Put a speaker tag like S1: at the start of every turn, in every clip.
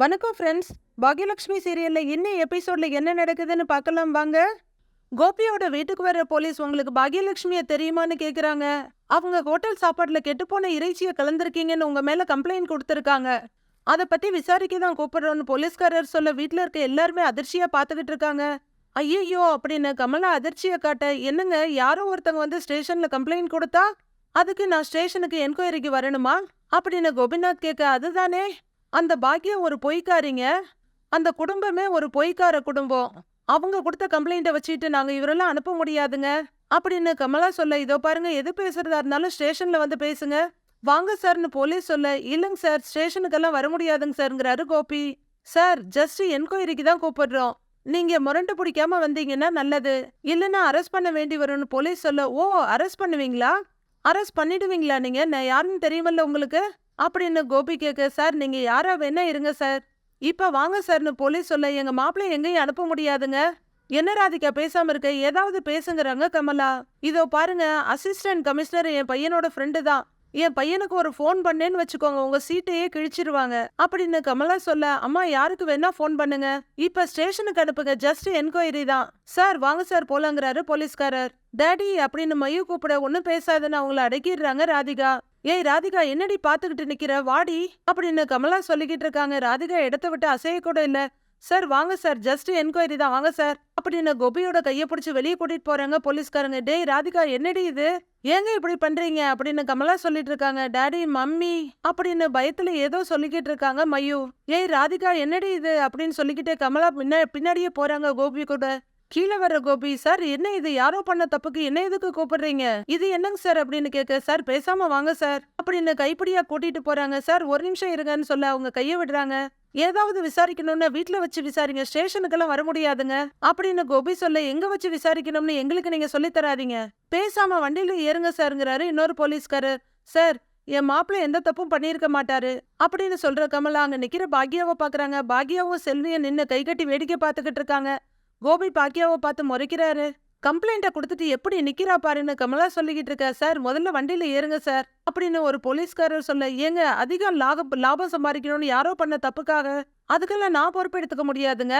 S1: வணக்கம் ஃப்ரெண்ட்ஸ். பாக்யலட்சுமி சீரியல்ல இன்னும் எபிசோட்ல என்ன நடக்குதுன்னு பார்க்கலாம் வாங்க. கோபியோட வீட்டுக்கு வர போலீஸ் உங்களுக்கு பாக்யலட்சுமிய தெரியுமான்னு கேக்குறாங்க. அவங்க ஹோட்டல் சாப்பாடுல கெட்டுப்போன இறைச்சிய கலந்திருக்கீங்கன்னு உங்க மேல கம்ப்ளைண்ட் கொடுத்திருக்காங்க. அத பத்தி விசாரிக்க தான் கூப்பிடுறோம்னு போலீஸ்காரர் சொல்ல வீட்ல இருக்க எல்லாருமே அதிர்ச்சியா பார்த்துக்கிட்டு இருக்காங்க. ஐயையோ அப்படின்னு கமலா அதிர்ச்சிய காட்ட, என்னங்க யாரோ ஒருத்தங்க வந்து ஸ்டேஷன்ல கம்ப்ளைண்ட் கொடுத்தா அதுக்கு நான் ஸ்டேஷனுக்கு என்கொயரிக்கு வரணுமா அப்படின்னு கோபிநாத் கேட்க, அதுதானே அந்த பாக்கியம் ஒரு பொய்க்காரிங்க. அந்த குடும்பமே ஒரு பொய்க்கார குடும்பம். அவங்க கொடுத்த கம்ப்ளைண்ட்டை வச்சுட்டு நாங்க இவரெல்லாம் அனுப்ப முடியாதுங்க அப்படின்னு கமலா சொல்ல, இதோ பாருங்க எது பேசுறதா இருந்தாலும் ஸ்டேஷன்ல வந்து பேசுங்க வாங்க சார்னு போலீஸ் சொல்ல, இல்லைங்க சார் ஸ்டேஷனுக்கெல்லாம் வர முடியாதுங்க சார்ங்கிறாரு கோபி. சார் ஜஸ்ட் என்கொயரிக்கு தான் கூப்பிடுறோம். நீங்க முரண்டு பிடிக்காம வந்தீங்கன்னா நல்லது, இல்லைன்னா அரெஸ்ட் பண்ண வேண்டி வரும்னு போலீஸ் சொல்ல, ஓ அரெஸ்ட் பண்ணுவீங்களா? அரெஸ்ட் பண்ணிடுவீங்களா நீங்க? நான் யாருன்னு தெரியுமல்ல உங்களுக்கு அப்படின்னு கோபி கேட்க, சார் நீங்க யாரா வேணா இருங்க சார், இப்ப வாங்க சார்னு போலீஸ் சொல்ல, எங்க மாப்பிள்ளை எங்கேயும் அனுப்ப முடியாதுங்க. என்ன ராதிகா பேசாம இருக்க, ஏதாவது பேசுங்கிறாங்க கமலா. இதோ பாருங்க அசிஸ்டன்ட் கமிஷனர் என் பையனோட ஃப்ரெண்டு தான். என் பையனுக்கு ஒரு ஃபோன் பண்ணேன்னு வச்சுக்கோங்க உங்க சீட்டையே கிழிச்சிருவாங்க அப்படின்னு கமலா சொல்ல, அம்மா யாருக்கு வேணா ஃபோன் பண்ணுங்க, இப்ப ஸ்டேஷனுக்கு அனுப்புங்க, ஜஸ்ட் என்கொயரி தான். சார் வாங்க சார் போலாங்கிறாரு போலீஸ்காரர். டேடி அப்படின்னு மையு கூப்பிட, ஒன்னும் பேசாதுன்னு அவங்கள அடக்கிடுறாங்க ராதிகா. ஏய் ராதிகா என்னடி பாத்துக்கிட்டு நிக்கிற, வாடி அப்படின்னு கமலா சொல்லிக்கிட்டு இருக்காங்க. ராதிகா இடத்த விட்டு அசைய கூட இல்ல. சார் வாங்க சார் ஜஸ்ட் என்கொயரி தான் வாங்க சார் அப்படின்னு கோபியோட கையை பிடிச்சி வெளியே கூட்டிட்டு போறாங்க போலீஸ்காரங்க. டேய் ராதிகா என்னடி இது, ஏங்க இப்படி பண்றீங்க அப்படின்னு கமலா சொல்லிட்டு இருக்காங்க. டாடி மம்மி அப்படின்னு பயத்துல ஏதோ சொல்லிக்கிட்டு இருக்காங்க மையு. ஏய் ராதிகா என்னடி இது அப்படின்னு சொல்லிக்கிட்டே கமலா பின்னாடியே போறாங்க கோபி கூட. கீழே வர கோபி, சார் என்ன இது, யாரோ பண்ண தப்புக்கு என்ன எதுக்கு கூப்பிடுறீங்க, இது என்னங்க சார் அப்படின்னு கேட்க, சார் பேசாம வாங்க சார் அப்படின்னு கைப்பிடியா கூட்டிட்டு போறாங்க. சார் ஒரு நிமிஷம் இருங்கன்னு சொல்ல அவங்க கையை விடுறாங்க. ஏதாவது விசாரிக்கணும்னா வீட்டுல வச்சு விசாரிங்க, ஸ்டேஷனுக்கெல்லாம் வர முடியாதுங்க அப்படின்னு கோபி சொல்ல, எங்க வச்சு விசாரிக்கணும்னு எங்களுக்கு நீங்க சொல்லி தராதீங்க, பேசாம வண்டியில ஏறுங்க சார்ங்கிறாரு இன்னொரு போலீஸ்காரர். சார் என் மாப்பிள்ள எந்த தப்பும் பண்ணியிருக்க மாட்டாரு அப்படின்னு சொல்ற கமலா அங்க நிக்கிற பாக்யாவை பாக்குறாங்க. பாக்யாவும் செல்வியும் நின்னு கை கட்டி வேடிக்கை பார்த்துக்கிட்டு இருக்காங்க. கோபி பாக்கியாவை பார்த்து முறைக்கிறாரு. கம்ப்ளைண்ட கொடுத்துட்டு எப்படி நிக்கிறா பாருன்னு கமலா சொல்லிக்கிட்டு இருக்க. சார் முதல்ல வண்டியில ஏறுங்க சார் அப்படின்னு ஒரு போலீஸ்காரர் சொல்ல, ஏங்க அதிகம் லாபம் சம்பாதிக்கணும்னு யாரோ பண்ண தப்புக்காக அதுக்கெல்லாம் நான் பொறுப்பு எடுத்துக்க முடியாதுங்க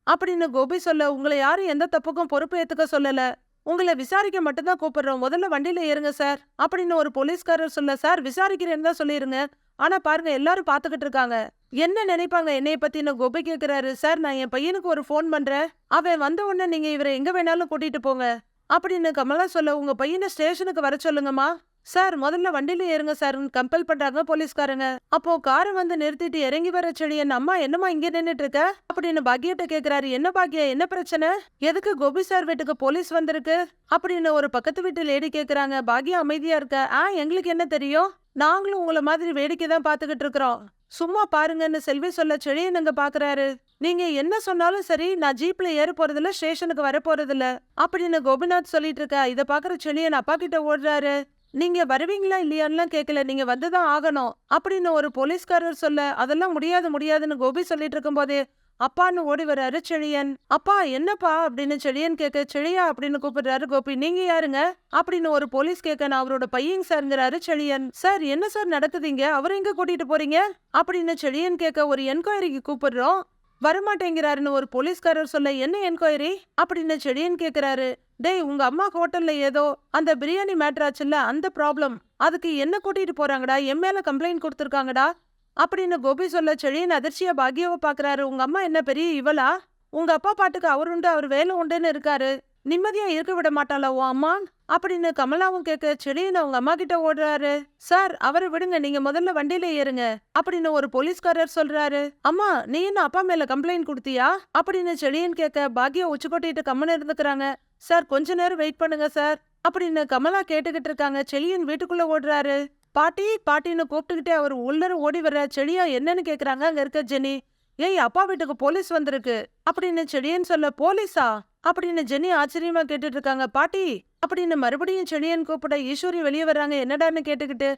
S1: அப்படின்னு கோபி சொல்ல, உங்களை யாரும் எந்த தப்புக்கும் பொறுப்பு ஏத்துக்க சொல்லல, உங்களை விசாரிக்க மட்டும்தான் கூப்பிடுறோம், முதல்ல வண்டியில ஏறுங்க சார் அப்படின்னு ஒரு போலீஸ்காரர் சொல்ல, சார் விசாரிக்கிறேன்னு தான் சொல்லிருங்க, ஆனா பாருங்க எல்லாரும் பாத்துக்கிட்டு இருக்காங்க, என்ன நினைப்பாங்க என்னைய பத்தின்னு கோபி கேக்குறாரு. சார் நான் என் பையனுக்கு ஒரு ஃபோன் பண்றேன், அவன் வந்த உடனே நீங்க இவரை எங்க வேணாலும் கூட்டிட்டு போங்க அப்படின்னு கமலா சொல்ல, உங்க பையனை ஸ்டேஷனுக்கு வர சொல்லுங்கம்மா. சார் முதல்ல வண்டியில ஏறுங்க சார் கம்பல் பண்றாங்க போலீஸ்காரங்க. அப்போ காரை வந்து நிறுத்திட்டு இறங்கி வர செழியன், அம்மா என்னம்மா இங்க நின்னுட்டு இருக்க அப்படின்னு பாக்யட்ட கேக்குறாரு. என்ன பாக்யா என்ன பிரச்சனை, எதுக்கு கோபி சார் வீட்டுக்கு போலீஸ் வந்திருக்கு அப்படின்னு ஒரு பக்கத்து வீட்டு லேடி கேக்குறாங்க. பாக்யா அமைதியா இருக்க, எங்களுக்கு என்ன தெரியும், நாங்களும் உங்களை மாதிரி வேடிக்கை தான் பாத்துக்கிட்டு இருக்கிறோம், சும்மா பாருங்கன்னு செல்வி சொல்ல, செழியன் அங்க பாக்குறாரு. நீங்க என்ன சொன்னாலும் சரி, நான் ஜீப்ல ஏற போறதில்ல, ஸ்டேஷனுக்கு வர போறதில்ல அப்படின்னு கோபிநாத் சொல்லிட்டு இருக்க. இத பாக்குற செழியன் அப்பா கிட்ட ஓடுறாரு. நீங்க வருவீங்களா இல்லையான்லாம் கேட்கல, நீங்க வந்துதான் ஆகணும் அப்படின்னு ஒரு போலீஸ்காரர் சொல்ல, அதெல்லாம் முடியாதுன்னு கோபி சொல்லிட்டு இருக்கும் போதே அப்பான்னு ஓடி வர்றாரு செழியன். அப்பா என்னப்பா அப்படின்னு செழியன் கேட்க, செழியா அப்படின்னு கூப்பிடுறாரு கோபி. நீங்க யாருங்க அப்படின்னு ஒரு போலீஸ் கேட்க, நான் அவரோட பையன் சார்ங்கிறாரு செழியன். சார் என்ன சார் நடக்குதுங்க, அவரை எங்க கூட்டிட்டு போறீங்க அப்படின்னு செழியன் கேட்க, ஒரு என்கொயரிக்கு கூப்பிடுறோம் வரமாட்டேங்கிறாருன்னு ஒரு போலீஸ்காரர் சொல்ல, என்ன என்கொயரி அப்படின்னு செழியன் கேக்குறாரு. டேய் உங்க அம்மா ஹோட்டல்ல ஏதோ அந்த பிரியாணி மேட்டர் ஆச்சுல்ல, அந்த ப்ராப்ளம், அதுக்கு என்ன கூட்டிட்டு போறாங்கடா, என் மேல கம்ப்ளைண்ட் கொடுத்துருக்காங்கடா அப்படின்னு கோபி சொல்ல, செழியன் அதிர்ச்சியா பாக்யாவை பாக்குறாரு. உங்க அம்மா என்ன பெரிய இவளா, உங்க அப்பா பாட்டுக்கு அவர் உண்டு அவர் வேலை உண்டுன்னு இருக்காரு, நிம்மதியா இருக்க விட மாட்டாளா உன் அம்மா அப்படின்னு கமலாவும் கேட்க, செழியன் அவங்க அம்மா கிட்ட ஓடுறாரு. சார் அவரை விடுங்க, நீங்க முதல்ல வண்டியில ஏறுங்க அப்படின்னு ஒரு போலீஸ்காரர் சொல்றாரு. அம்மா நீ என்ன அப்பா மேல கம்ப்ளைண்ட் கொடுத்தியா அப்படின்னு செழியன் கேட்க, பாக்யா உச்சி கொட்டிட்டு கம்மன் இருந்துக்கிறாங்க. சார் கொஞ்ச நேரம் வெயிட் பண்ணுங்க சார் அப்படின்னு கமலா கேட்டுக்கிட்டு இருக்காங்க. செழியன் வீட்டுக்குள்ள ஓடுறாரு. பாட்டி பாட்டின்னு கூப்பிட்டுக்கிட்டே அவர் உள்ளர ஓடி வர்ற. செழியா என்னன்னு கேக்குறாங்க அங்க இருக்க ஜெனி. ஏய் அப்பா வீட்டுக்கு போலீஸ் வந்திருக்கு அப்படின்னு செழியன் சொல்ல, போலீஸா அப்படின்னு ஜெனி ஆச்சரியமா கேட்டுட்டு இருக்காங்க. பாட்டி அப்படின்னு மறுபடியும் செழியன் கூப்பிட ஈஸ்வரி வெளியே வர்றாங்க. என்னடான்னு கேட்டுக்கிட்டு,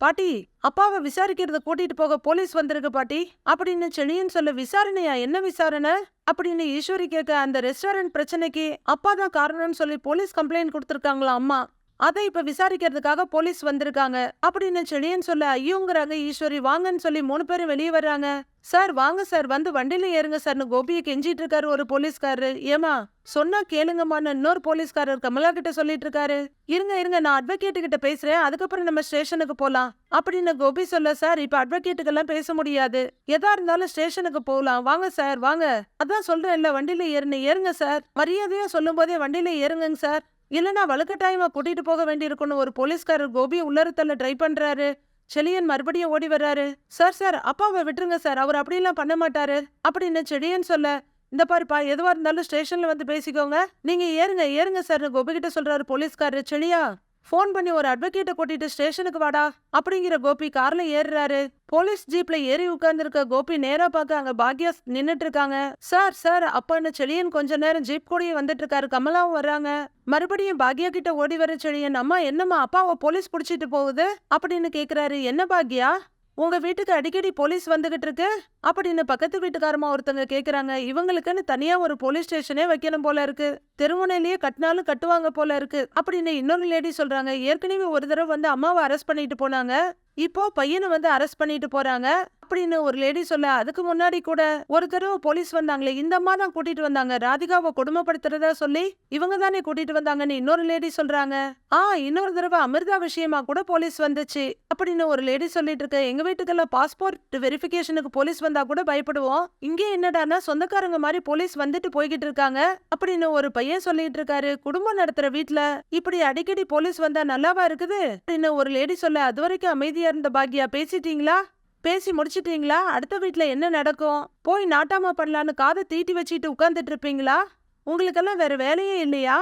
S1: பாட்டி அப்பாவை விசாரிக்கிறத கூட்டிட்டு போக போலீஸ் வந்திருக்கு பாட்டி அப்படின்னு செழியன் சொல்ல, விசாரணையா, என்ன விசாரணை அப்படின்னு ஈஸ்வரி கேட்க, அந்த ரெஸ்டாரண்ட் பிரச்சனைக்கு அப்பா தான் காரணம்னு சொல்லி போலீஸ் கம்ப்ளைண்ட் கொடுத்துருக்காங்களா அம்மா அதை இப்ப விசாரிக்கிறதுக்காக போலீஸ் வந்திருக்காங்க அப்படின்னு செழியன் சொல்ல ஐயோங்கிறாங்க ஈஸ்வரி. வாங்கன்னு சொல்லி 3 பேரும் வெளியே வர்றாங்க. சார் வாங்க சார், வந்து வண்டியில ஏறுங்க சார்னு கோபியை கெஞ்சிட்டு இருக்காரு ஒரு போலீஸ்காரரு. ஏமா சொன்னா கேளுங்கம்மான்னு இன்னொரு போலீஸ்காரர் கமலா கிட்ட சொல்லிட்டு இருக்காரு. இருங்க இருங்க, நான் அட்வொகேட்டு கிட்ட பேசுறேன், அதுக்கப்புறம் நம்ம ஸ்டேஷனுக்கு போலாம் அப்படின்னு கோபி சொல்ல, சார் இப்ப அட்வொகேட்டுக்கெல்லாம் பேச முடியாது, எதா இருந்தாலும் ஸ்டேஷனுக்கு போகலாம், வாங்க சார் வாங்க. அதான் சொல்றேன்ல வண்டியில ஏறுங்க சார், மரியாதையா சொல்லும் போதே வண்டியில ஏறுங்க சார், இல்லனா வலுக்கட்டாயமா கூட்டிட்டு போக வேண்டியிருக்குன்னு ஒரு போலீஸ்காரர் கோபியை உள்ளறுத்தல ட்ரை பண்றாரு. செழியன் மறுபடியும் ஓடி வர்றாரு. சார் சார் அப்பாவை விட்டுருங்க சார், அவர் அப்படியெல்லாம் பண்ண மாட்டாரு அப்படின்னு செழியன் சொல்ல, இந்த பாருப்பா எதுவா இருந்தாலும் ஸ்டேஷன்ல வந்து பேசிக்கோங்க, நீங்க ஏறுங்க சார்னு கோபி கிட்ட சொல்றாரு போலீஸ்காரரு. செழியா போன் பண்ணி ஒரு அட்வொகேட்டை கூட்டிட்டு ஸ்டேஷனுக்கு வாடா அப்படிங்கிற கோபி கார்ல ஏறுறாரு. போலீஸ் ஜீப்ல ஏறி உட்கார்ந்து இருக்க கோபி நேரா பார்க்க அங்க பாக்யா நின்னுட்டு இருக்காங்க. சார் சார் அப்பான்னு செழியன் கொஞ்ச நேரம் ஜீப் கூடயே வந்துட்டு இருக்காரு. கமலாவும் வர்றாங்க. மறுபடியும் பாக்யா கிட்ட ஓடி வர செழியன், அம்மா என்னம்மா அப்பாவை போலீஸ் புடிச்சிட்டு போகுது அப்படின்னு கேக்குறாரு. என்ன பாக்யா, உங்க வீட்டுக்கு அடிக்கடி போலீஸ் வந்துகிட்டு இருக்கு அப்படின்னு பக்கத்து வீட்டுக்காரமா ஒருத்தங்க கேக்குறாங்க. இவங்களுக்குன்னு தனியா ஒரு போலீஸ் ஸ்டேஷனே வைக்கணும் போல இருக்கு, தெருமுனையிலேயே கட்டினாலும் கட்டுவாங்க போல இருக்கு அப்படின்னு இன்னொரு லேடி சொல்றாங்க. ஏற்கனவே ஒரு தடவை வந்து அம்மாவை அரெஸ்ட் பண்ணிட்டு போனாங்க, இப்போ பையனை வந்து அரெஸ்ட் பண்ணிட்டு போறாங்க அப்படின்னு ஒரு லேடி சொல்ல, அதுக்கு முன்னாடி கூட ஒரு தடவை போலீஸ் வந்தாங்களே, இந்த அம்மா தான் கூட்டிட்டு வந்தாங்க, ராதிகாவை கொடுமைப்படுத்துறதா சொல்லி இவங்க தானே கூட்டிட்டு வந்தாங்கன்னு இன்னொரு லேடி சொல்றாங்க. இன்னொரு தடவை அமிர்தா விஷயமா கூட போலீஸ் வந்துச்சு அப்படின்னு ஒரு லேடி சொல்லிட்டு இருக்க. எங்க வீட்டுக்கெல்லாம் பாஸ்போர்ட் வெரிஃபிகேஷனுக்கு போலீஸ் வந்தா கூட பயப்படுவோம், இங்கே என்னடானா சொந்தக்காரங்க மாதிரி போலீஸ் வந்துட்டு போய்கிட்டு இருக்காங்க அப்படின்னு ஒரு பையன் சொல்லிட்டு இருக்காரு. குடும்பம் நடத்துற வீட்டுல இப்படி அடிக்கடி போலீஸ் வந்தா நல்லாவா இருக்குது அப்படின்னு ஒரு லேடி சொல்ல, அது வரைக்கும் அமைதியா இருந்த பாக்யா, பேசிட்டீங்களா, பேசி முடிச்சிட்டீங்களா, அடுத்த வீட்டுல என்ன நடக்கும், போய் நாட்டாம பண்ணலான்னு காதை தீட்டி வச்சுட்டு உட்கார்ந்துட்டு இருப்பீங்களா, உங்களுக்கெல்லாம் வேற வேலையே இல்லையா,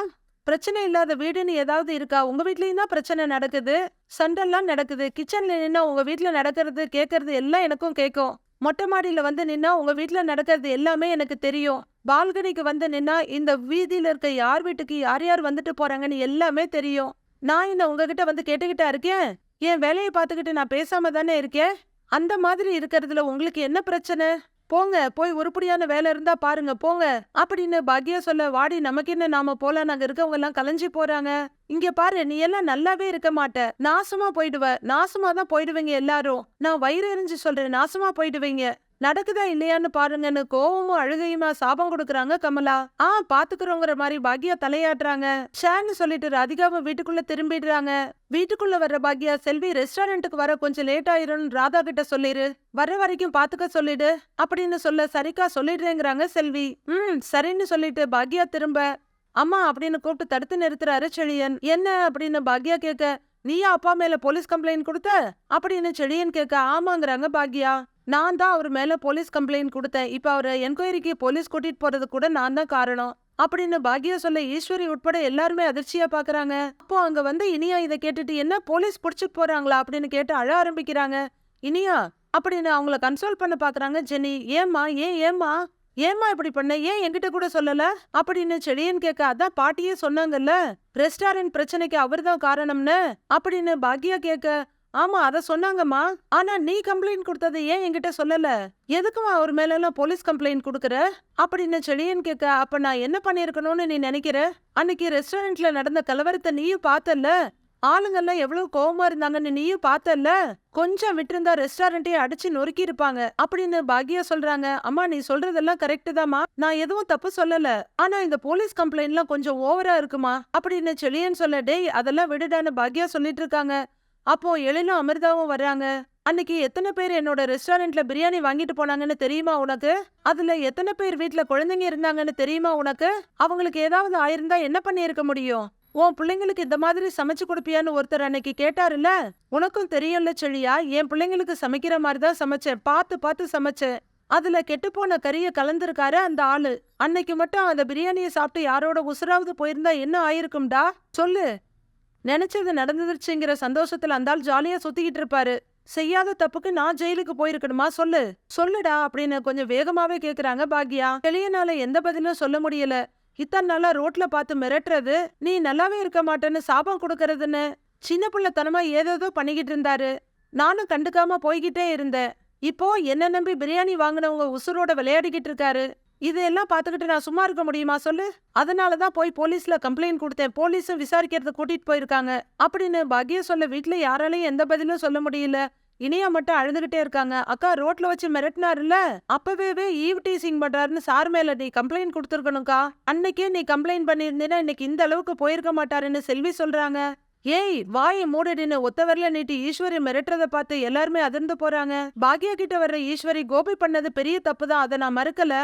S1: பிரச்சனை இல்லாத வீடுன்னு ஏதாவது இருக்கா, உங்க வீட்லயும் தான் பிரச்சனை நடக்குது, சண்டெல்லாம் நடக்குது, கிச்சன்ல நின்னா உங்க வீட்டுல நடக்கிறது கேட்கறது எல்லாம் எனக்கும் கேட்கும், மொட்டை மாடியில வந்து நின்னா உங்க வீட்டுல நடக்கிறது எல்லாமே எனக்கு தெரியும், பால்கனிக்கு வந்து நின்னா இந்த வீதியில இருக்க யார் வீட்டுக்கு யார் யார் வந்துட்டு போறாங்கன்னு எல்லாமே தெரியும், நான் என்ன உங்ககிட்ட வந்து கேட்டுக்கிட்டா இருக்கேன், என் வேலையை பார்த்துக்கிட்டு நான் பேசாம தானே இருக்கேன், அந்த மாதிரி இருக்கிறதுல உங்களுக்கு என்ன பிரச்சனை, போங்க போய் உருப்படியான வேலை இருந்தா பாருங்க போங்க அப்படின்னு பாக்யா சொல்ல, வாடி நமக்கு என்ன, நாம போலாம், நாங்க இருக்கவங்க எல்லாம் கலைஞ்சு போறாங்க, இங்க பாரு நீ எல்லாம் நல்லாவே இருக்க மாட்ட, நாசமா போயிடுவ, நாசமா தான் போயிடுவீங்க எல்லாரும், நான் வயிறு எரிஞ்சு சொல்றேன், நாசமா போயிடுவீங்க, நடக்குதா இல்லையான்னு பாருங்கன்னு கோவமும் அழுகையுமா சாபம் கொடுக்கறாங்க கமலா. பாத்துக்கிறோங்கிற மாதிரி பாக்யா தலையாட்டுறாங்க. ஷேன்னு சொல்லிட்டு ராதிகாவும் வீட்டுக்குள்ள திரும்பிடுறாங்க. வீட்டுக்குள்ள வர்ற பாக்யா, செல்வி ரெஸ்டாரண்ட்டுக்கு வர கொஞ்சம் லேட் ஆயிரும், ராதா கிட்ட சொல்லிரு, வர வரைக்கும் பாத்துக்க சொல்லிடு அப்படின்னு சொல்ல, சரிக்கா சொல்லிடுறேங்கிறாங்க செல்வி. சரின்னு சொல்லிட்டு பாக்யா திரும்ப அம்மா அப்படின்னு கூப்பிட்டு தடுத்து நிறுத்துறாரு செழியன். என்ன அப்படின்னு பாக்யா கேட்க, நீயா அப்பா மேல போலீஸ் கம்ப்ளைண்ட் கொடுத்த அப்படின்னு செழியன் கேட்க, ஆமாங்கிறாங்க பாக்யா, நான் தான் அவர் மேல போலீஸ் கம்ப்ளைண்ட் கொடுத்தேன், இப்ப அவரை என்கொயரிக்கு போலீஸ் கூட்டிட்டு போறது கூட நான் தான் காரணம் அப்படின்னு பாக்யா சொல்ல, ஈஸ்வரி உட்பட எல்லாருமே அதிர்ச்சியா பாக்குறாங்க. அப்போ அங்க வந்து இனியா இதை கேட்டுட்டு, என்ன போலீஸ் புடிச்சிட்டு போறாங்களா அப்படின்னு கேட்டு அழ ஆரம்பிக்கிறாங்க. இனியா அப்படின்னு அவங்கள கன்சோல் பண்ண பாக்குறாங்க ஜெனி. ஏம்மா ஏம்மா இப்படி பண்ண, ஏன் என்கிட்ட கூட சொல்லல அப்படின்னு செழியன் கேட்க, அதான் பாட்டியே சொன்னாங்கல்ல ரெஸ்டாரண்ட் பிரச்சனைக்கு அவர்தான் காரணம்னு அப்படின்னு பாக்யா கேட்க, ஆமா அத சொன்னாங்கம்மா, ஆனா நீ கம்ப்ளைண்ட் கொடுத்தது ஏன் என்கிட்ட சொல்லல, எதுக்குமா அவர் மேல எல்லாம் போலீஸ் கம்ப்ளைண்ட் கொடுக்கற அப்படின்னு செழியன் கேட்க, அப்ப நான் என்ன பண்ணிருக்கணும்னு நீ நினைக்கிற, அன்னைக்கு ரெஸ்டாரண்ட்ல நடந்த கலவரத்தை நீயும் பார்த்தல்ல, ஆளுங்கெல்லாம் எவ்வளவு கோவமா இருந்தாங்கன்னு நீயும் பார்த்தல்ல, கொஞ்சம் விட்டிருந்தா ரெஸ்டாரண்ட்டே அடிச்சு நொறுக்கி இருப்பாங்க அப்படின்னு பாக்யா சொல்றாங்க. அம்மா நீ சொல்றதெல்லாம் கரெக்ட் தாமா, நான் எதுவும் தப்பு சொல்லல, ஆனா இந்த போலீஸ் கம்ப்ளைண்ட்லாம் கொஞ்சம் ஓவரா இருக்குமா அப்படின்னு செழியன் சொல்ல, டேய் அதெல்லாம் விடுடான்னு பாக்யா சொல்லிட்டு இருக்காங்க. அப்போ எழிலும் அமிர்தாவும் வர்றாங்க. அன்னைக்கு எத்தனை பேர் என்னோட ரெஸ்டாரண்ட்ல பிரியாணி வாங்கிட்டு போனாங்கன்னு தெரியுமா உனக்கு, அதுல எத்தனை பேர் வீட்டுல குழந்தைங்க இருந்தாங்கன்னு தெரியுமா உனக்கு, அவங்களுக்கு ஏதாவது ஆயிருந்தா என்ன பண்ணி இருக்க முடியும், உன் பிள்ளைங்களுக்கு இந்த மாதிரி சமைச்சு கொடுப்பியான்னு ஒருத்தர் அன்னைக்கு கேட்டாருல்ல, உனக்கும் தெரியும்ல செழியா, என் பிள்ளைங்களுக்கு சமைக்கிற மாதிரிதான் சமைச்சேன், பார்த்து சமைச்சேன், அதுல கெட்டுப்போன கறிய கலந்துருக்காரு அந்த ஆளு, அன்னைக்கு மட்டும் அந்த பிரியாணியை சாப்பிட்டு யாரோட உசுராவது போயிருந்தா என்ன ஆயிருக்கும்டா சொல்லு, நினைச்சது நடந்துருச்சுங்கிற சந்தோஷத்துல அந்த ஆள் ஜாலியா சுத்திக்கிட்டு இருப்பாரு, செய்யாத தப்புக்கு நான் ஜெயிலுக்கு போயிருக்கணுமா சொல்லுடா அப்படின்னு கொஞ்சம் வேகமாவே கேக்குறாங்க பாக்யா. வெளியனால எந்த பதிலும் சொல்ல முடியல, இத்தனை நாளா ரோட்ல பார்த்து மிரட்டுறது, நீ நல்லாவே இருக்க மாட்டேன்னு சாபம் கொடுக்கறதுன்னு சின்ன பிள்ளைத்தனமா ஏதேதோ பண்ணிக்கிட்டு இருந்தாரு, நானும் கண்டுக்காம போய்கிட்டே இருந்தேன், இப்போ என்ன நம்பி பிரியாணி வாங்கினவங்க உசுரோட விளையாடிக்கிட்டு இருக்காரு, இதையெல்லாம் பாத்துக்கிட்டு நான் சும்மா இருக்க முடியுமா சொல்லு? அதனாலதான் போய் போலீஸ்ல கம்ப்ளைண்ட் கொடுத்தேன். போலீஸும் விசாரிக்கிறது கூட்டிட்டு போயிருக்காங்க அப்படின்னு பாக்யா சொல்ல வீட்டுல யாராலையும் எந்த பதிலும் சொல்ல முடியல. இனியா மட்டும் அழுதுகிட்டே இருக்காங்க. அக்கா ரோட்ல வச்சு மிரட்டினாருல்ல, அப்பவே ஈவ் டீசிங் பண்றாருன்னு சார் மேல நீ கம்ப்ளைண்ட் கொடுத்துருக்கணும்க்கா. அன்னைக்கே நீ கம்ப்ளைண்ட் பண்ணிருந்தீன்னா இன்னைக்கு இந்த அளவுக்கு போயிருக்க மாட்டாருன்னு செல்வி சொல்றாங்க. ஏய் வாயை மூடிடுன்னு ஒத்த வரல நீட்டி ஈஸ்வரி மிரட்டுறத பார்த்து எல்லாருமே அதிர்ந்து போறாங்க. பாக்யா கிட்ட வர்ற ஈஸ்வரி கோபி பண்ணது பெரிய தப்புதான், அதை நான் மறுக்கல.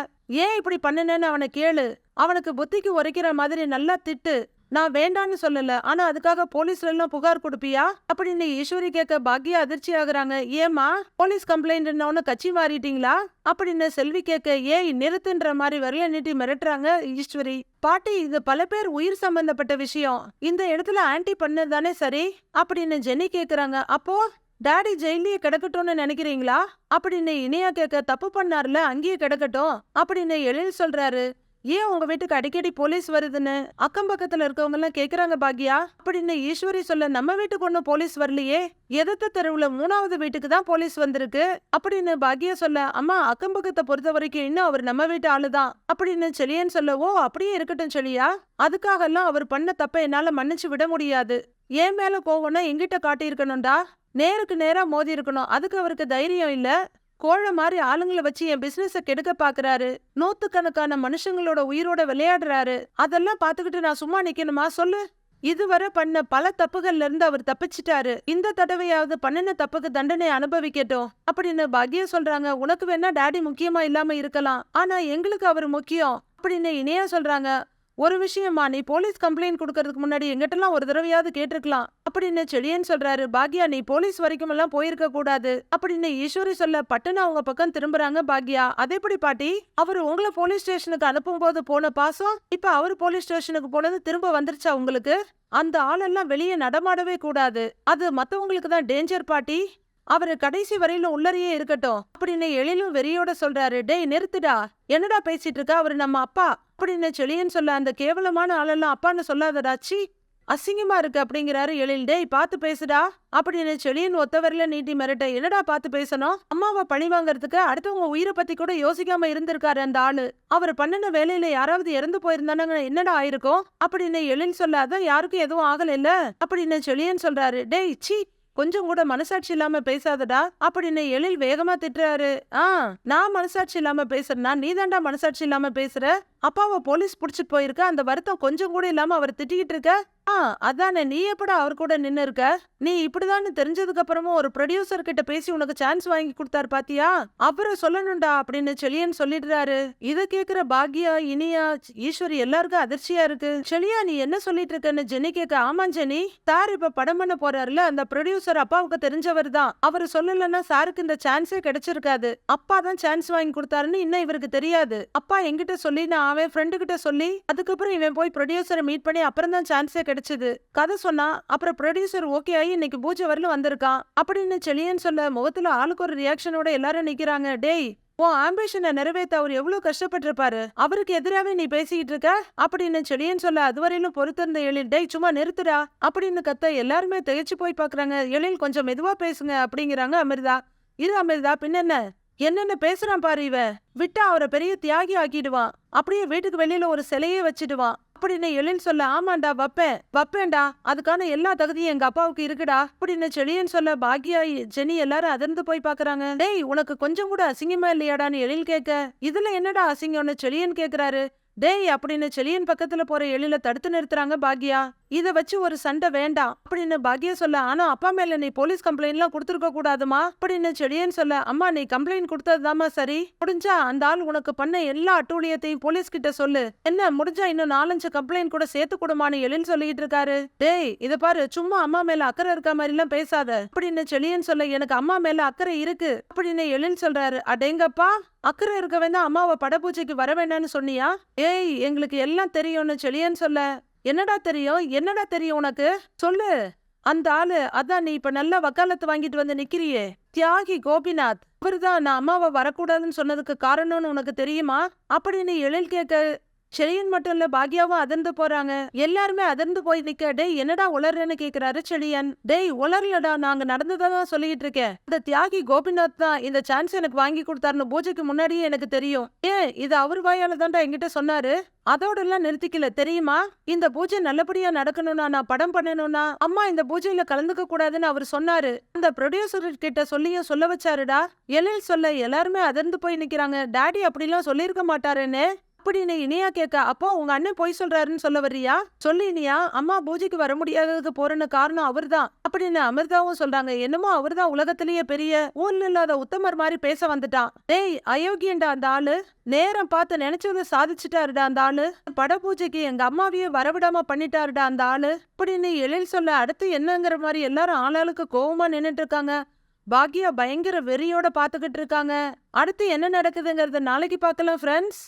S1: ஏன் இப்படி பண்ணுனேன்னு அவனை கேளு. அவனுக்கு புத்திக்கு உரைக்கிற மாதிரி நல்லா திட்டு. நான் வேண்டான்னு சொல்லல, ஆனா அதுக்காக போலீஸ்ல எல்லாம் புகார் கொடுப்பியா அப்படின்னு ஈஸ்வரி கேட்க பாக்யா அதிர்ச்சி ஆகுறாங்க. ஏமா போலீஸ் கம்ப்ளைண்ட் கட்சி மாறிட்டீங்களா அப்படின்னு செல்வி கேட்க ஏய் நிறுத்துன்ற மாதிரி வரல நீட்டி மிரட்டுறாங்க ஈஸ்வரி. பாட்டி இது பல பேர் உயிர் சம்பந்தப்பட்ட விஷயம், இந்த இடத்துல ஆன்டி பண்ணதானே சரி அப்படின்னு ஜெனி கேக்குறாங்க. அப்போ டாடி ஜெயிலே கிடக்கட்டும்னு நினைக்கிறீங்களா அப்படின்னு இனியா கேட்க தப்பு பண்ணார்ல அங்கேயே கிடக்கட்டும் அப்படின்னு எழில் சொல்றாரு. ஏன் உங்க வீட்டுக்கு அடிக்கடி போலீஸ் வருதுன்னு அக்கம் பக்கத்துல இருக்கவங்க எல்லாம் கேக்குறாங்க பாக்யா அப்படின்னு ஈஸ்வரி சொல்ல நம்ம வீட்டுக்கு ஒன்னும் போலீஸ் வரலையே, எதிர்த்த தெருவுல 3வது வீட்டுக்கு தான் போலீஸ் வந்திருக்கு அப்படின்னு பாக்யா சொல்ல அம்மா அக்கம் பக்கத்தை பொறுத்த வரைக்கும் இன்னும் அவர் நம்ம வீட்டு ஆளுதான் அப்படின்னு செலியன் சொல்ல ஓ அப்படியே இருக்கட்டும் செலியா, அதுக்காக எல்லாம் அவர் பண்ண தப்ப என்னால மன்னிச்சு விட முடியாது. ஏன் மேல கோவம்னா எங்கிட்ட காட்டி இருக்கணும்டா, நேருக்கு நேரா மோதி இருக்கணும். அதுக்கு அவருக்கு தைரியம் இல்ல. கோழ மாதிரி ஆளுங்களை வச்சு என் பிசினஸ கெடுக்க பாக்குறாரு. நூத்துக்கணக்கான மனுஷங்களோட உயிரோட விளையாடுறாரு. அதெல்லாம் பாத்துக்கிட்டு நான் சும்மா நிக்கணுமா சொல்லு? இதுவரை பண்ண பல தப்புகள்ல இருந்து அவர் தப்பிச்சிட்டாரு. இந்த தடவையாவது பண்ணின தப்புக்கு தண்டனை அனுபவிக்கட்டும் அப்படின்னு பாக்யா சொல்றாங்க. உனக்கு வேணா டாடி முக்கியமா இல்லாம இருக்கலாம், ஆனா எங்களுக்கு அவர் முக்கியம் அப்படின்னு இனியா சொல்றாங்க. ஒரு விஷயமா நீ போலீஸ் கம்ப்ளைண்ட் கொடுக்கறதுக்கு முன்னாடி எங்கிட்டலாம் ஒரு தடவையாவது கேட்டிருக்கலாம் அப்படின்னு செலியன் சொல்றாரு. பாக்யா நீ போலீஸ் வரைக்கும் எல்லாம் போயிருக்க கூடாது அப்படின்னு ஈஸ்வரி சொல்ல பட்டுன்னு அவங்க பக்கம் திரும்புறாங்க பாக்யா. அதேபடி பாட்டி அவரு உங்களை போலீஸ் ஸ்டேஷனுக்கு அனுப்பும் போது போன பாசம் இப்ப அவரு போலீஸ் ஸ்டேஷனுக்கு போனது திரும்ப வந்துருச்சா உங்களுக்கு? அந்த ஆளெல்லாம் வெளியே நடமாடவே கூடாது, அது மத்தவங்களுக்கு தான் டேஞ்சர் பாட்டி. அவரு கடைசி வரையிலும் உள்ளறையே இருக்கட்டும் அப்படின்னு எழிலும் வெறியோட சொல்றாரு. டேய் நிறுத்துடா, என்னடா பேசிட்டு இருக்க, அவரு நம்ம அப்பா அப்படின்னு செலியன் சொல்ல அந்த கேவலமான ஆளெல்லாம் அப்பான்னு சொல்லாதடாச்சி, அசிங்கமா இருக்கு அப்படிங்கிறாரு எழில். டேய் பாத்து பேசுடா அப்படின்னு செலியன் ஒத்தவரில நீட்டி மிரட்ட என்னடா பாத்து பேசணும், அம்மாவை பழி வாங்கறதுக்கு அடுத்தவங்க உயிரை பத்தி கூட யோசிக்காம இருந்திருக்காரு அந்த ஆளு. அவர் பண்ணின வேலையில யாராவது இறந்து போயிருந்தானுங்க என்னடா ஆயிருக்கும் அப்படின்னு எழில் சொல்ல அதான் யாருக்கும் எதுவும் ஆகல இல்ல அப்படின்னு செலியன் சொல்றாரு. டேய் சி கொஞ்சம் கூட மனசாட்சி இல்லாம பேசாதடா அப்படின்னு எழில் வேகமா திட்டுறாரு. நான் மனசாட்சி இல்லாம பேசுறேன்னா நீ தாண்டா மனசாட்சி இல்லாம பேசுற. அப்பாவை போலீஸ் புடிச்சிட்டு போயிருக்க, அந்த வருத்தம் கொஞ்சம் கூட இல்லாம அவர் திட்டிக்கிட்டு இருக்க. அதானே நீ எப்படா அவர் கூட நின்னு இருக்க? நீ இப்படிதான் தெரிஞ்சதுக்கு அப்புறமும் ஒரு ப்ரொடியூசர் கிட்ட பேசி உனக்கு சான்ஸ் வாங்கி கொடுத்தாரு பாத்தியா, அவரை சொல்லணும்டா அப்படின்னு செலியன் சொல்லிடுறாரு. இத கேக்குற பாக்யா இனியா ஈஸ்வரி எல்லாருக்கும் அதிர்ச்சியா இருக்கு. செலியா நீ என்ன சொல்லிட்டு இருக்கன்னு ஜெனி கேட்க ஆமா ஜெனி, சார் இப்ப படம் பண்ண போறாருல அந்த ப்ரொடியூசர் அப்பாவுக்கு தெரிஞ்சவர் தான். அவர் சொல்லலன்னா சாருக்கு இந்த சான்ஸே கிடைச்சிருக்காது. அப்பா தான் சான்ஸ் வாங்கி கொடுத்தாருன்னு இன்னும் இவருக்கு தெரியாது. அப்பா என்கிட்ட சொல்லி நான் அவன் ஃப்ரெண்டு கிட்ட சொல்லி அதுக்கப்புறம் இவன் போய் ப்ரொடியூசரை மீட் பண்ணி அப்புறம் தான் சான்ஸே கிடைச்சது. கதை சொன்னா அப்புறம் ப்ரொடியூசர் ஓகே ஆகி இன்னைக்கு பூஜை வரல வந்திருக்கான் அப்படின்னு செலியன் சொல்ல முகத்துல ஆளுக்கு ஒரு ரியாக்ஷனோட எல்லாரும் நிக்கிறாங்க. டேய் உன் ஆம்பிஷனை நிறைவேற்ற அவர் எவ்வளவு கஷ்டப்பட்டிருப்பாரு, அவருக்கு எதிராவே நீ பேசிக்கிட்டு இருக்க அப்படின்னு செலியன் சொல்ல அதுவரையிலும் பொறுத்திருந்த எழில் டேய் சும்மா நிறுத்துடா அப்படின்னு கத்த எல்லாருமே திகைச்சு போய் பாக்குறாங்க. எழில் கொஞ்சம் மெதுவா பேசுங்க அப்படிங்கிறாங்க அமிர்தா. இரு அமிர்தா பின்னென்ன என்னென்ன பேசுறான் பாரு, இவன் விட்டா அவரை பெரிய தியாகி ஆக்கிடுவான், அப்படியே வீட்டுக்கு வெளியில ஒரு சிலையே வச்சிடுவான் அப்படின்னு எழில் சொல்ல ஆமாண்டா வப்பேன்டா, அதுக்கான எல்லா தகுதியும் எங்க அப்பாவுக்கு இருக்குடா அப்படின்னு செலியன் சொல்ல பாக்யா ஜெனி எல்லாரும் அதிர்ந்து போய் பாக்குறாங்க. டேய் உனக்கு கொஞ்சம் கூட அசிங்கமா இல்லையாடான்னு எழில் கேட்க இதுல என்னடா அசிங்கம்னு செலியன் கேக்குறாரு. டேய் அப்படின்னு செலியன் பக்கத்துல போற எழில தடுத்து நிறுத்துறாங்க பாக்யா. இத வச்சு ஒரு சண்டை வேண்டாம் அப்படின்னு பாக்யா சொல்ல ஆனா அப்பா மேல நீ போலீஸ் கம்ப்ளைண்ட் எல்லாம் கொடுத்துருக்க கூடாதுமா அப்படின்னு செலியன் சொல்ல அம்மா நீ கம்ப்ளைண்ட் கொடுத்ததுதாமா சரி, முடிஞ்சா அந்த ஆள் உனக்கு பண்ண எல்லா அட்டூழியத்தையும் போலீஸ் கிட்ட சொல்லு, என்ன முடிஞ்சா இன்னும் 4-5 கம்ப்ளைண்ட் கூட சேர்த்து கொடுமான்னு எழில் சொல்லிட்டு இருக்காரு. டேய் இத பாரு சும்மா அம்மா மேல அக்கறை இருக்க மாதிரி எல்லாம் பேசாத அப்படின்னு செலியன் சொல்ல எனக்கு அம்மா மேல அக்கறை இருக்கு அப்படின்னு எழில் சொல்றாரு. அடேங்கப்பா அக்கறை இருக்க வேண்டாம் அம்மாவை படப்பூஜைக்கு வர வேண்டாம்னு சொன்னியா? ஏய் எங்களுக்கு எல்லாம் தெரியும்னு செலியன் சொல்ல என்னடா தெரியும் உனக்கு சொல்லு. அந்த ஆளு அதான் நீ இப்ப நல்லா வக்காலத்து வாங்கிட்டு வந்து நிக்கிறியே தியாகி கோபிநாத், அவருதான் நான் அம்மாவை வரக்கூடாதுன்னு சொன்னதுக்கு காரணம்னு உனக்கு தெரியுமா அப்படின்னு எழில் கேட்க செழியன் மட்டும் இல்ல பாக்யாவும் அதிர்ந்து போறாங்க. எல்லாருமே அதிர்ந்து போய் நிக்க, டேய் என்னடா உளறன்னு கேக்குறாரு செழியன். டேய் உளரலடா, நாங்க நடந்ததான் சொல்லிட்டு இருக்கேன். இந்த தியாகி கோபிநாத் தான் இந்த சான்ஸ் எனக்கு வாங்கி கொடுத்தாருன்னு பூஜைக்கு முன்னாடியே எனக்கு தெரியும். ஏன் இது அவர் வாயால தான்டா என்கிட்ட சொன்னாரு. அதோட எல்லாம் நிறுத்திக்கல தெரியுமா? இந்த பூஜை நல்லபடியா நடக்கணும்னா, நான் படம் பண்ணணும்னா அம்மா இந்த பூஜையில கலந்துக்க கூடாதுன்னு அவர் சொன்னாரு. அந்த ப்ரொடியூசர் கிட்ட சொல்லியும் சொல்ல வச்சாருடா. எழில் சொல்ல எல்லாருமே அதிர்ந்து போய் நிக்கிறாங்க. டாடி அப்படிலாம் சொல்லியிருக்க மாட்டாருன்னு அப்படின்னு இனியா கேட்க, அப்போ உங்க அண்ணன் பொய் சொல்றாருன்னு சொல்ல வர்றியா? சொல்லு இனியா, அம்மா பூஜைக்கு வர முடியாததுக்கு போறன்னு காரணம் அவர்தான் அப்படின்னு அமிர்தாவும் சொல்றாங்க. என்னமோ அவர்தான் உலகத்திலேயே பெரிய ஊர்ல இல்லாத உத்தமர் மாதிரி பேச வந்துட்டான். டேய் அயோக்கியன்டா அந்த ஆளு, நேரம் பார்த்து நினைச்சதை சாதிச்சுட்டாருடா அந்த ஆளு. பட பூஜைக்கு எங்க அம்மாவையே வரவிடாம பண்ணிட்டாருடா அந்த ஆளு அப்படின்னு எழில் சொல்ல, அடுத்து என்னங்கிற மாதிரி எல்லாரும் ஆளாளுக்கு கோவமா நின்னுட்டு இருக்காங்க. பாக்யா பயங்கர வெறியோட பாத்துக்கிட்டு இருக்காங்க. அடுத்து என்ன நடக்குதுங்கறத நாளைக்கு பார்க்கலாம் ஃப்ரெண்ட்ஸ்.